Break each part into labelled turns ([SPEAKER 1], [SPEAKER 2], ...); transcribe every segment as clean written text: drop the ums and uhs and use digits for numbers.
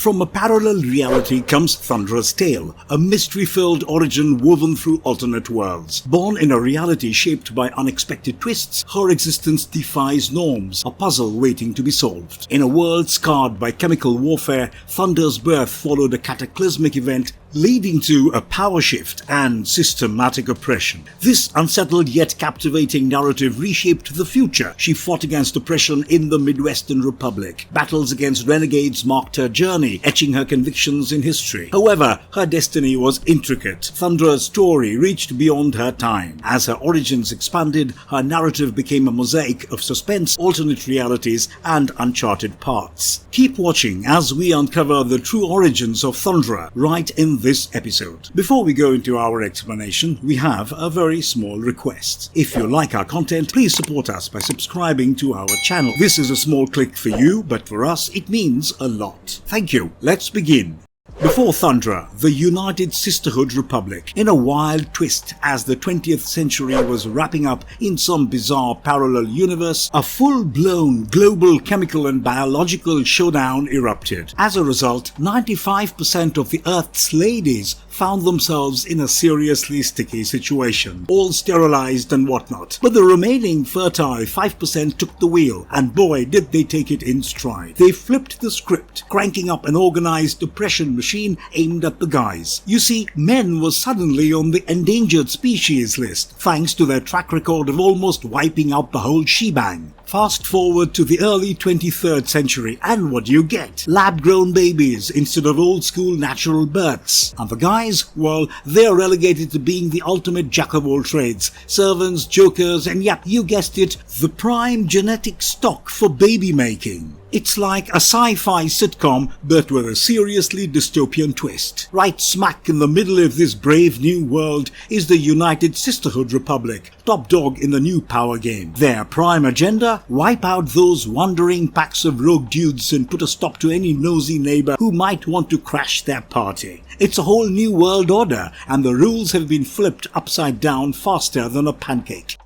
[SPEAKER 1] From a parallel reality comes Thundra's tale, a mystery-filled origin woven through alternate worlds. Born in a reality shaped by unexpected twists, her existence defies norms, a puzzle waiting to be solved. In a world scarred by chemical warfare, Thundra's birth followed a cataclysmic event leading to a power shift and systematic oppression. This unsettled yet captivating narrative reshaped the future. She fought against oppression in the Midwestern Republic. Battles against renegades marked her journey, etching her convictions in history. However, her destiny was intricate. Thundra's story reached beyond her time. As her origins expanded, her narrative became a mosaic of suspense, alternate realities, and uncharted paths. Keep watching as we uncover the true origins of Thundra right in this episode. Before we go into our explanation, we have a very small request. If you like our content, please support us by subscribing to our channel. This is a small click for you, but for us it means a lot. Thank you. Let's begin. Before Thundra, the United Sisterhood Republic. In a wild twist, as the 20th century was wrapping up in some bizarre parallel universe, a full-blown global chemical and biological showdown erupted. As a result, 95% of the Earth's ladies found themselves in a seriously sticky situation, all sterilized and whatnot. But the remaining fertile 5% took the wheel, and boy did they take it in stride. They flipped the script, cranking up an organized oppression machine aimed at the guys. You see, men were suddenly on the endangered species list, thanks to their track record of almost wiping out the whole shebang. Fast forward to the early 23rd century, and what do you get? Lab-grown babies instead of old-school natural births. And the guys, well, they're relegated to being the ultimate jack-of-all-trades, servants, jokers, and yep, you guessed it, the prime genetic stock for baby-making. It's like a sci-fi sitcom, but with a seriously dystopian twist. Right smack in the middle of this brave new world is the United Sisterhood Republic, top dog in the new power game. Their prime agenda? Wipe out those wandering packs of rogue dudes and put a stop to any nosy neighbor who might want to crash their party. It's a whole new world order, and the rules have been flipped upside down faster than a pancake.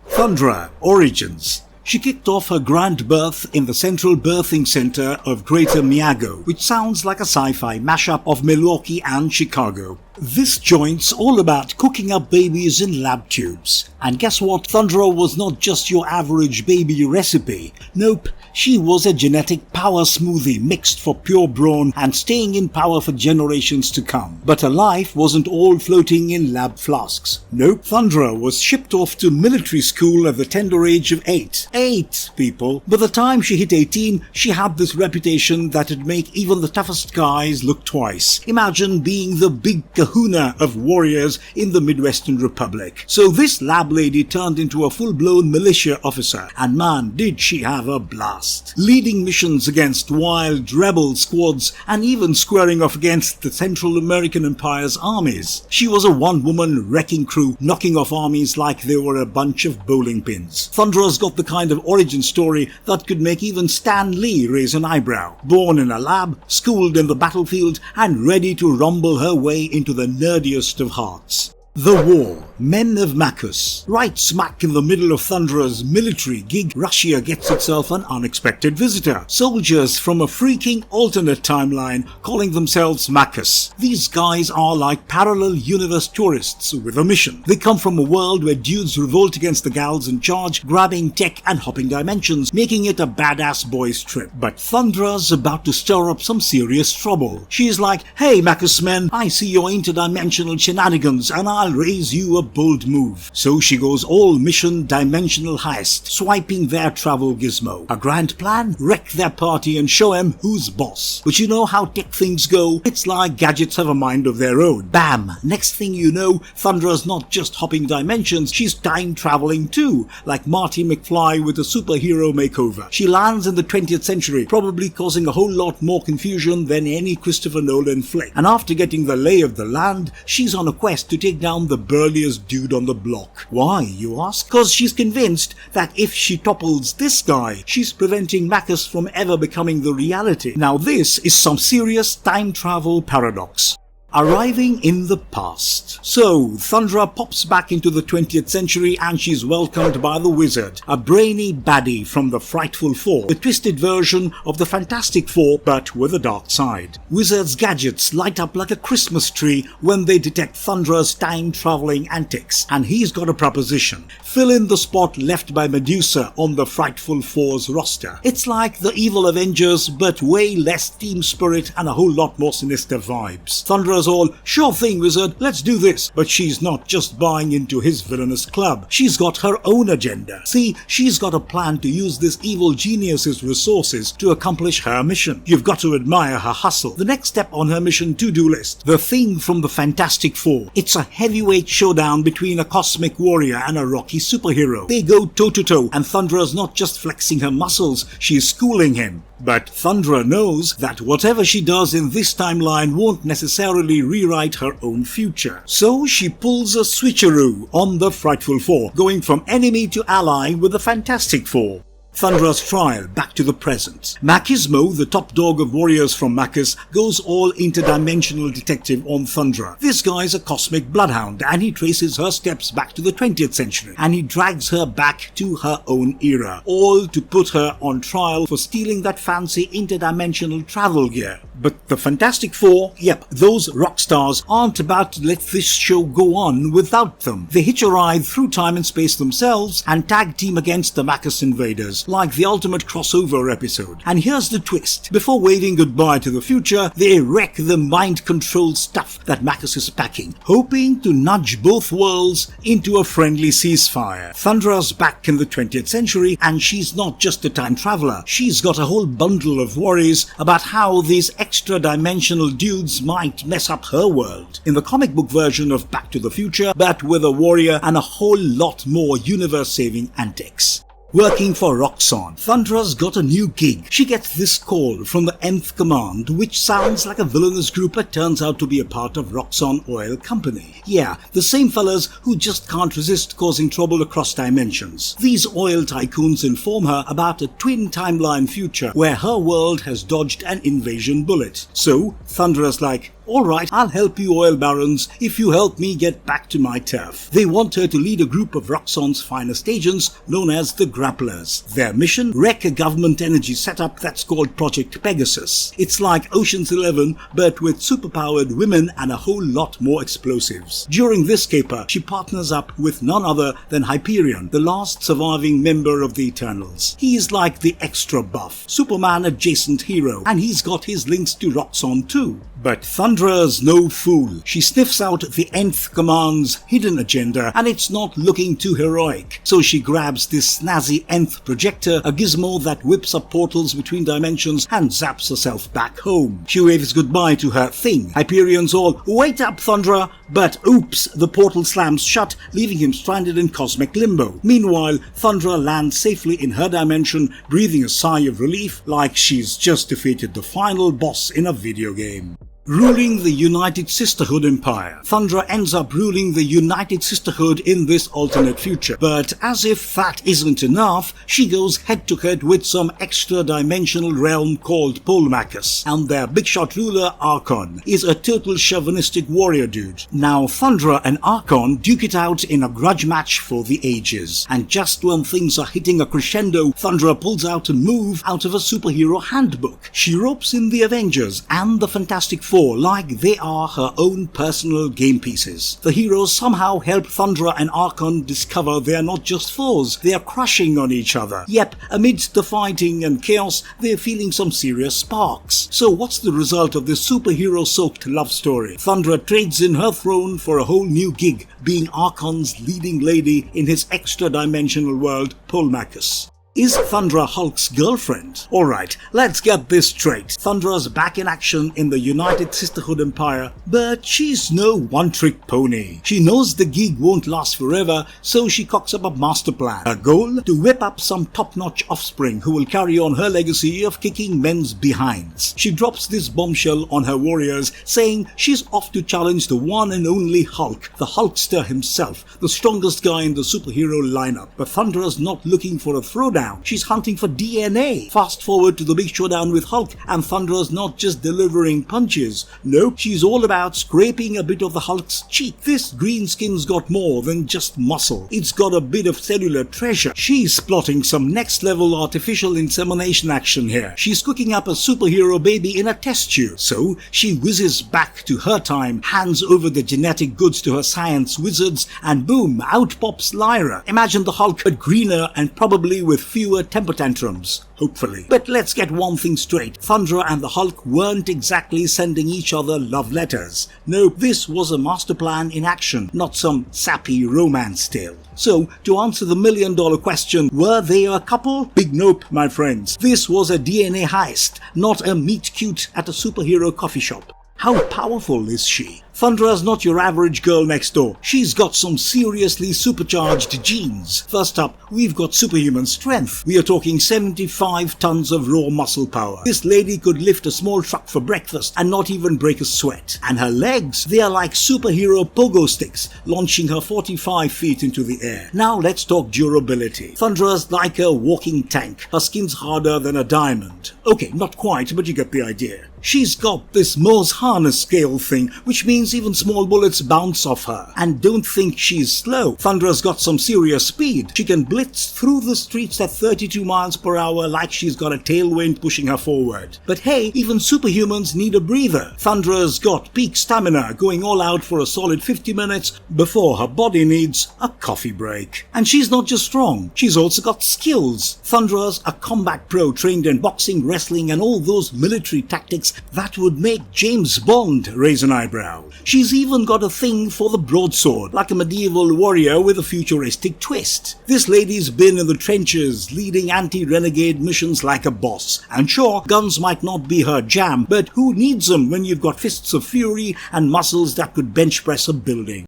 [SPEAKER 1] Thundra Origins. She kicked off her grand birth in the Central Birthing Center of Greater Miago, which sounds like a sci-fi mashup of Milwaukee and Chicago. This joint's all about cooking up babies in lab tubes. And guess what? Thundra was not just your average baby recipe. Nope, she was a genetic power smoothie mixed for pure brawn and staying in power for generations to come. But her life wasn't all floating in lab flasks. Nope, Thundra was shipped off to military school at the tender age of 8. 8, people. By the time she hit 18, she had this reputation that'd make even the toughest guys look twice. Imagine being the big kahuna of warriors in the Midwestern Republic. So this lab lady turned into a full-blown militia officer, and man, did she have a blast. Leading missions against wild rebel squads and even squaring off against the Central American Empire's armies. She was a one-woman wrecking crew, knocking off armies like they were a bunch of bowling pins. Thundra's got the kind of origin story that could make even Stan Lee raise an eyebrow. Born in a lab, schooled in the battlefield, and ready to rumble her way into the nerdiest of hearts. The War. Men of Machus. Right smack in the middle of Thundra's military gig, Russia gets itself an unexpected visitor. Soldiers from a freaking alternate timeline calling themselves Machus. These guys are like parallel universe tourists with a mission. They come from a world where dudes revolt against the gals in charge, grabbing tech and hopping dimensions, making it a badass boys trip. But Thundra's about to stir up some serious trouble. She's like, hey Machus men, I see your interdimensional shenanigans and I'll raise you a bold move. So she goes all mission dimensional heist, swiping their travel gizmo. A grand plan? Wreck their party and show them who's boss. But you know how tech things go. It's like gadgets have a mind of their own. Bam! Next thing you know, Thundra's not just hopping dimensions, she's time traveling too, like Marty McFly with a superhero makeover. She lands in the 20th century, probably causing a whole lot more confusion than any Christopher Nolan flick. And after getting the lay of the land, she's on a quest to take down the burliest dude on the block. Why, you ask? Cause she's convinced that if she topples this guy, she's preventing Machus from ever becoming the reality. Now this is some serious time travel paradox. Arriving in the past. So, Thundra pops back into the 20th century and she's welcomed by the Wizard, a brainy baddie from the Frightful Four, the twisted version of the Fantastic Four but with a dark side. Wizard's gadgets light up like a Christmas tree when they detect Thundra's time-traveling antics, and he's got a proposition. Fill in the spot left by Medusa on the Frightful Four's roster. It's like the evil Avengers but way less team spirit and a whole lot more sinister vibes. Thundra's all, sure thing Wizard, let's do this, but she's not just buying into his villainous club. She's got her own agenda. See, she's got a plan to use this evil genius's resources to accomplish her mission. You've got to admire her hustle. The next step on her mission to-do list, the thing from the Fantastic Four. It's a heavyweight showdown between a cosmic warrior and a rocky superhero. They go toe-to-toe, and Thundra's not just flexing her muscles, she's schooling him. But Thundra knows that whatever she does in this timeline won't necessarily rewrite her own future. So she pulls a switcheroo on the Frightful Four, going from enemy to ally with the Fantastic Four. Thundra's trial back to the present. Machismo, the top dog of warriors from Machus, goes all interdimensional detective on Thundra. This guy's a cosmic bloodhound and he traces her steps back to the 20th century and he drags her back to her own era, all to put her on trial for stealing that fancy interdimensional travel gear. But the Fantastic Four, yep, those rock stars aren't about to let this show go on without them. They hitch a ride through time and space themselves and tag team against the Machus invaders, like the ultimate crossover episode. And here's the twist. Before waving goodbye to the future, they wreck the mind-controlled stuff that Machus is packing, hoping to nudge both worlds into a friendly ceasefire. Thundra's back in the 20th century, and she's not just a time traveler. She's got a whole bundle of worries about how these extra-dimensional dudes might mess up her world. In the comic book version of Back to the Future, but with a warrior and a whole lot more universe-saving antics. Working for Roxxon, Thundra's got a new gig. She gets this call from the Nth Command, which sounds like a villainous group but turns out to be a part of Roxxon Oil Company. Yeah, the same fellas who just can't resist causing trouble across dimensions. These oil tycoons inform her about a twin timeline future where her world has dodged an invasion bullet. So, Thundra's like, alright, I'll help you oil barons if you help me get back to my turf. They want her to lead a group of Roxxon's finest agents known as the Grapplers. Their mission? Wreck a government energy setup that's called Project Pegasus. It's like Ocean's 11 but with superpowered women and a whole lot more explosives. During this caper, she partners up with none other than Hyperion, the last surviving member of the Eternals. He's like the extra buff, Superman adjacent hero, and he's got his links to Roxxon too. But Thundra's no fool. She sniffs out the Nth Command's hidden agenda and it's not looking too heroic. So she grabs this snazzy Nth projector, a gizmo that whips up portals between dimensions and zaps herself back home. She waves goodbye to her thing. Hyperion's all, wait up Thundra, but oops, the portal slams shut, leaving him stranded in cosmic limbo. Meanwhile, Thundra lands safely in her dimension, breathing a sigh of relief like she's just defeated the final boss in a video game. Ruling the United Sisterhood empire. Thundra ends up ruling the United Sisterhood in this alternate future. But as if that isn't enough, she goes head-to-head with some extra-dimensional realm called Machus, and their big-shot ruler, Archon, is a total chauvinistic warrior dude. Now, Thundra and Archon duke it out in a grudge match for the ages. And just when things are hitting a crescendo, Thundra pulls out a move out of a superhero handbook. She ropes in the Avengers and the Fantastic Four like they are her own personal game pieces. The heroes somehow help Thundra and Archon discover they are not just foes, they are crushing on each other. Yep, amidst the fighting and chaos, they are feeling some serious sparks. So what's the result of this superhero-soaked love story? Thundra trades in her throne for a whole new gig, being Archon's leading lady in his extra-dimensional world, Machus. Is Thundra Hulk's girlfriend? Alright, let's get this straight. Thundra's back in action in the United Sisterhood empire, but she's no one-trick pony. She knows the gig won't last forever, so she cocks up a master plan. Her goal? To whip up some top-notch offspring who will carry on her legacy of kicking men's behinds. She drops this bombshell on her warriors, saying she's off to challenge the one and only Hulk, the Hulkster himself, the strongest guy in the superhero lineup. But Thundra's not looking for a throwdown. showdown. She's hunting for DNA. Fast forward to the big showdown with Hulk, and Thundra's not just delivering punches. No, she's all about scraping a bit of the Hulk's cheek. This green skin's got more than just muscle. It's got a bit of cellular treasure. She's plotting some next level artificial insemination action here. She's cooking up a superhero baby in a test tube. So she whizzes back to her time, hands over the genetic goods to her science wizards, and boom, out pops Lyra. Imagine the Hulk, but greener and probably with fewer temper tantrums. Hopefully. But let's get one thing straight. Thundra and the Hulk weren't exactly sending each other love letters. No, this was a master plan in action, not some sappy romance tale. So, to answer the million-dollar question, were they a couple? Big nope, my friends. This was a DNA heist, not a meet cute at a superhero coffee shop. How powerful is she? Thundra's not your average girl next door. She's got some seriously supercharged genes. First up, we've got superhuman strength. We are talking 75 tons of raw muscle power. This lady could lift a small truck for breakfast and not even break a sweat. And her legs, they are like superhero pogo sticks, launching her 45 feet into the air. Now let's talk durability. Thundra's like a walking tank. Her skin's harder than a diamond. Okay, not quite, but you get the idea. She's got this Mohs harness scale thing, which means even small bullets bounce off her. And don't think she's slow. Thundra's got some serious speed. She can blitz through the streets at 32 miles per hour like she's got a tailwind pushing her forward. But hey, even superhumans need a breather. Thundra's got peak stamina, going all out for a solid 50 minutes before her body needs a coffee break. And she's not just strong, she's also got skills. Thundra's a combat pro trained in boxing, wrestling, and all those military tactics that would make James Bond raise an eyebrow. She's even got a thing for the broadsword, like a medieval warrior with a futuristic twist. This lady's been in the trenches, leading anti-renegade missions like a boss. And sure, guns might not be her jam, but who needs them when you've got fists of fury and muscles that could bench press a building?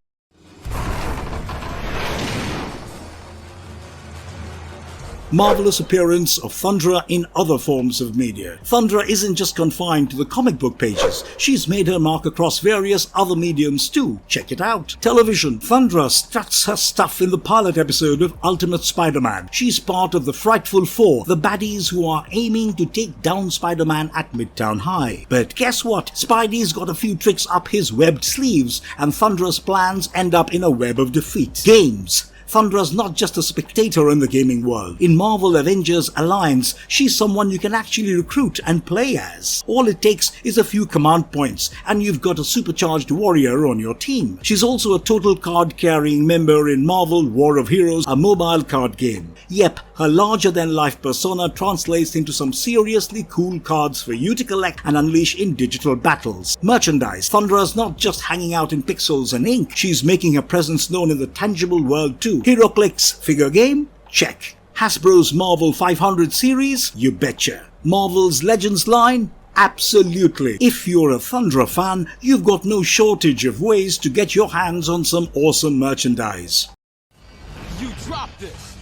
[SPEAKER 1] Marvelous appearance of Thundra in other forms of media. Thundra isn't just confined to the comic book pages. She's made her mark across various other mediums too. Check it out. Television. Thundra struts her stuff in the pilot episode of Ultimate Spider-Man. She's part of the Frightful Four, the baddies who are aiming to take down Spider-Man at Midtown High. But guess what? Spidey's got a few tricks up his webbed sleeves, and Thundra's plans end up in a web of defeat. Games. Thundra's not just a spectator in the gaming world. In Marvel Avengers Alliance, she's someone you can actually recruit and play as. All it takes is a few command points, and you've got a supercharged warrior on your team. She's also a total card-carrying member in Marvel War of Heroes, a mobile card game. Yep, her larger-than-life persona translates into some seriously cool cards for you to collect and unleash in digital battles. Merchandise. Thundra's not just hanging out in pixels and ink, she's making her presence known in the tangible world too. HeroClix figure game? Check. Hasbro's Marvel 500 series? You betcha. Marvel's Legends line? Absolutely. If you're a Thundra fan, you've got no shortage of ways to get your hands on some awesome merchandise.
[SPEAKER 2] You drop this.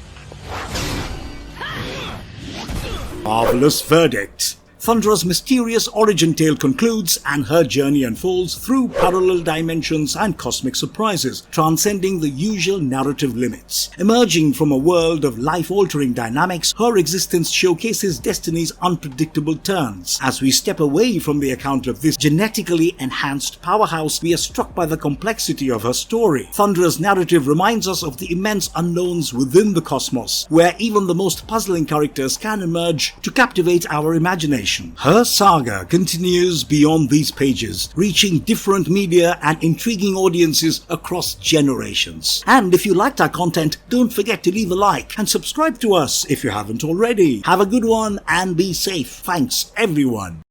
[SPEAKER 1] Marvelous verdict. Thundra's mysterious origin tale concludes, and her journey unfolds through parallel dimensions and cosmic surprises, transcending the usual narrative limits. Emerging from a world of life-altering dynamics, her existence showcases destiny's unpredictable turns. As we step away from the account of this genetically enhanced powerhouse, we are struck by the complexity of her story. Thundra's narrative reminds us of the immense unknowns within the cosmos, where even the most puzzling characters can emerge to captivate our imagination. Her saga continues beyond these pages, reaching different media and intriguing audiences across generations. And if you liked our content, don't forget to leave a like and subscribe to us if you haven't already. Have a good one and be safe. Thanks, everyone.